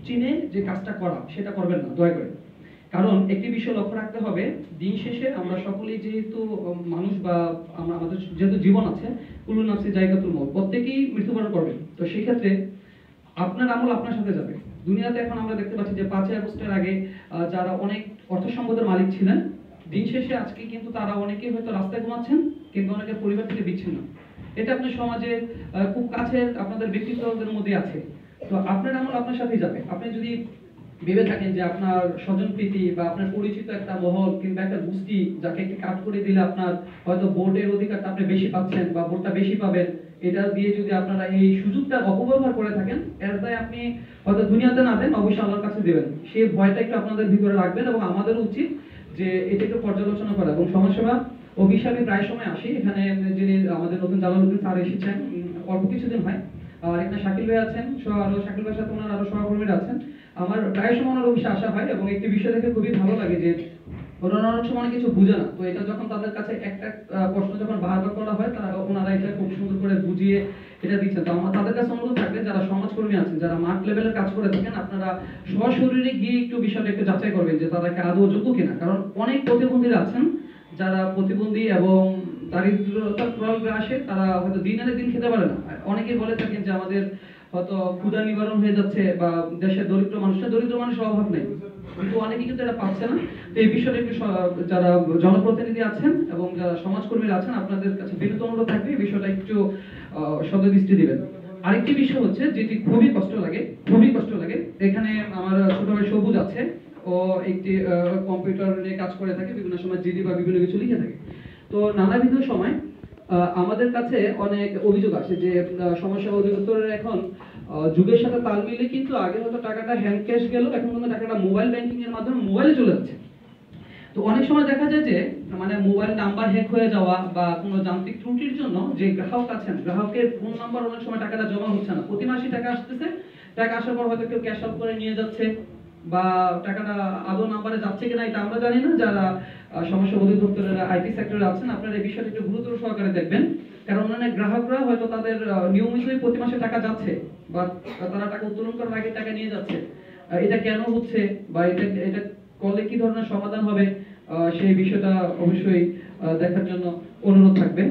চিনে যে কাজটা করা সেটা করবেন না দয়া করে। কারণ একটি বিষয় লক্ষ্য রাখতে হবে, দিন শেষে আমরা সকলেই যেহেতু মানুষ বা আমাদের যেহেতু জীবন আছে, কুল্লু নাফসি জায়গাতুল মউত, প্রত্যেকেই মৃত্যুবরণ করবে। তো সেই ক্ষেত্রে আপনার আমল আপনার সাথে যাবে। দুনিয়াতে এখন আমরা দেখতে পাচ্ছি যে 5ই আগস্টের আগে যারা অনেক অর্থ সম্পদের মালিক ছিলেন, দিন শেষে আজকে কিন্তু তারা অনেকেই হয়তো রাস্তায় ঘুমাচ্ছেন, কিন্তু অনেকের পরিবার থেকে বিচ্ছিন্ন। এটা আপনার সমাজে খুব কাছের আপনাদের ব্যক্তিত্বদের মধ্যে আছে। তো আপনার আমল আপনার সাথেই যাবে। আপনি যদি ভেবে থাকেন যে আপনার স্বজনপ্রীতি বা আপনার পরিচিত একটা মহল কিংবা একটা গোষ্ঠী যাকে একটি কাজ করে দিলে আপনার হয়তো ভোটের অধিকারটা আপনি বেশি পাচ্ছেন বা ভোটটা বেশি পাবেন, এটা দিয়ে যদি আপনারা এই সুযোগটা অপব্যবহার করে থাকেন, এর দায় আপনি হয়তো দুনিয়াতে না দেন, অবশ্যই আল্লাহর কাছে দেবেন। সেই ভয়টা একটু আপনাদের ভিতরে রাখবেন এবং আমাদের উচিত যে এটা একটু পর্যালোচনা করা। এবং সমাজসেবা অভিশাপে প্রায় সময় আসি, এখানে যিনি আমাদের নতুন জালালউদ্দিন স্যার এসেছেন অল্প কিছুদিন হয়, আর এখানে শাকিল ভাই আছেন, আরো শাকিল ভাইয়ের সাথে ওনার আরো সহকর্মীরা আছেন। আমার প্রায় সময় ওনার অফিসে আসা হয় এবং একটি বিষয় দেখে খুবই ভালো লাগে যে ওনারা অনেক সময় কিছু বুঝে না। তো এটা যখন তাদের কাছে একটা প্রশ্ন যখন বারবার করা হয়, তারা ওনারা এটা খুব সুন্দর করে বুঝিয়ে এটা দিচ্ছেন। তো আমার তাদের কাছে অনুরোধ থাকবে, যারা সমাজকর্মী আছেন, যারা মাঠ লেভেলের কাজ করে থাকেন, আপনারা সশরীরে গিয়ে একটু বিষয়টা একটু যাচাই করবেন যে তারা কি আদৌ যোগ্য কিনা। কারণ অনেক প্রতিবন্ধীরা আছেন যারা প্রতিবন্ধী এবং দারিদ্রতার প্রভাবে আসে, তারা হয়তো দিন আনে দিন খেতে পারে না। অনেকেই বলে থাকেন যে আমাদের হয়তো ক্ষুধা নিবারণ হয়ে যাচ্ছে বা দেশের দরিদ্র মানুষের অভাব নেই, কিন্তু অনেকেই কিন্তু এটা পাচ্ছে না। তো এই বিষয়টা একটু যারা জনপ্রতিনিধি আছেন এবং যারা সমাজকর্মীরা আছেন, আপনাদের কাছে বিনীত অনুরোধ থাকবে এই বিষয়টা একটু সদয় দিবেন। আরেকটি বিষয় হচ্ছে যেটি খুবই কষ্ট লাগে, এখানে আমার ছোট ভাই সবুজ আছে, ও একটি কম্পিউটার নিয়ে কাজ করে থাকে, বিভিন্ন সময় জিডি বা বিভিন্ন কিছু লিখে থাকে। তো নানাবিধ সময় আমাদের কাছে অনেক অভিযোগ আসে যে সমস্যা অধিদপ্তরের এখন যুগের সাথে তাল মিলে কিন্তু আগে হয়তো টাকাটা হ্যান্ড ক্যাশ গেল, এখন কিন্তু টাকাটা মোবাইল ব্যাংকিং এর মাধ্যমে মোবাইলে চলে যাচ্ছে। তো অনেক সময় দেখা যায় যে মানে মোবাইল নাম্বার হ্যাক হয়ে যাওয়া বা কোনো যান্ত্রিক ত্রুটির জন্য যে গ্রাহক আছেন, গ্রাহকের ফোন নাম্বার অনেক সময় টাকাটা জমা হচ্ছে না। প্রতি মাসে টাকা আসতেছে, টাকা আসার পর হয়তো কেউ ক্যাশ আউট করে নিয়ে যাচ্ছে বা টাকাটা আদৌ নাম্বারে যাচ্ছে কিনা এটা আমরা জানি না। যারা সমস্যা অধিদপ্তরের আইটি সেক্টরে আছেন, আপনারা এই বিষয়টা একটু গুরুত্ব সহকারে দেখবেন। কারণ অনেক গ্রাহকরা হয়তো তাদের নিয়মিতই প্রতি মাসে টাকা যাচ্ছে বা তারা টাকা উত্তোলন করার আগে টাকা নিয়ে যাচ্ছে। এটা কেন হচ্ছে বা এটা করলে কি ধরনের সমাধান হবে, সেই বিষয়টা অবশ্যই দেখার জন্য অনুরোধ থাকবে।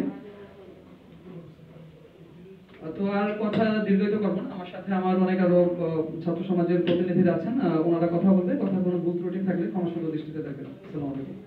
তো আর কথা দীর্ঘায়িত করবো না, আমার সাথে আমার অনেক আরো ছাত্র সমাজের প্রতিনিধিরা আছেন, ওনারা কথা বলবে। কথা কোনো ভুল ত্রুটি থাকলে ক্ষমাসুন্দর দৃষ্টিতে দেখবেন। আসসালামু আলাইকুম।